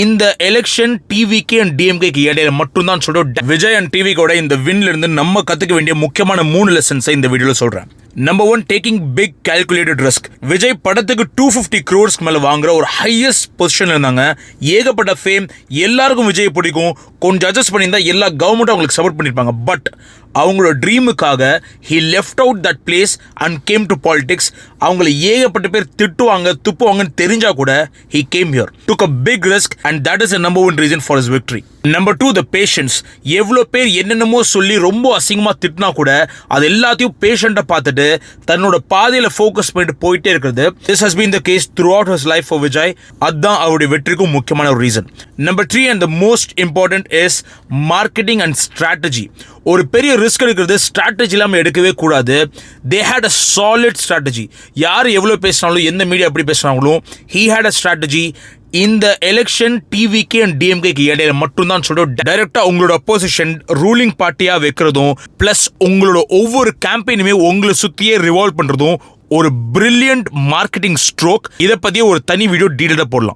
இந்த election TVK and டிஎம்கேக்கு இடையில மட்டும் தான் சொல்றோம். விஜய் அண்ட் டிவிகோட இந்த வின்ல இருந்து நம்ம கத்துக்க வேண்டிய முக்கியமான 3 லெசன்ஸை இந்த வீடியோல சொல்றேன். Number 1, taking big calculated risk. Vijay படத்துக்கு 250 crores மேல வாங்குற ஒரு ஹையஸ்ட் பொசிஷன்ல இருந்தாங்க. ஏகப்பட்ட ஃபேம், எல்லாருக்கும் விஜய் பிடிக்கும். கொஞ்சம் அட்ஜஸ்ட் பண்ணியிருந்தா எல்லா கவர்மெண்ட்டும் அவங்களுக்கு சப்போர்ட் பண்ணியிருப்பாங்க. பட் அவங்களோட ட்ரீமுக்காக he left out that place and came to politics. அவங்களை ஏகப்பட்ட பேர் திட்டுவாங்க, துப்புவாங்கன்னு தெரிஞ்சா கூட he came here, took a big risk and that is number 1 reason for his victory. Number 2, the patience. எவ்வளோ பேர் என்னென்னமோ சொல்லி ரொம்ப அசிங்கமாக திட்டினா கூட அது எல்லாத்தையும் பேஷண்ட்டை பார்த்துட்டு தன்னோட பாதையில் ஃபோக்கஸ் பண்ணிட்டு போயிட்டே இருக்கிறது. This has been the case throughout his life for Vijay. அதுதான் அவருடைய வெற்றிக்கும் முக்கியமான ஒரு reason. Number 3 and the most important is marketing and strategy. ஒரு பெரிய ரிஸ்க் எடுக்கிறது ஸ்ட்ராட்டஜி இல்லாமல் எடுக்கவே கூடாது. They had a solid strategy. யார் எவ்வளோ பேசினாலும், எந்த மீடியா எப்படி பேசினாலும், ஹீ ஹேட் அ ஸ்ட்ராட்டஜி. இந்த எலெக்ஷன் டிவிகே அண்ட் டிஎம்கேக்கு இடையில மட்டும்தான் சொல்றோம். டைரக்டா உங்களோட அப்போசிஷன் ரூலிங் பார்ட்டியா வைக்கிறதும் பிளஸ் உங்களோட ஒவ்வொரு கேம்பெயினுமே உங்களை சுத்தியே ரிவால்வ் பண்றதும் ஒரு பிரில்லியன்ட் மார்க்கெட்டிங் ஸ்ட்ரோக். இதை பத்தியே ஒரு தனி வீடியோ டீடைலா போடலாம்.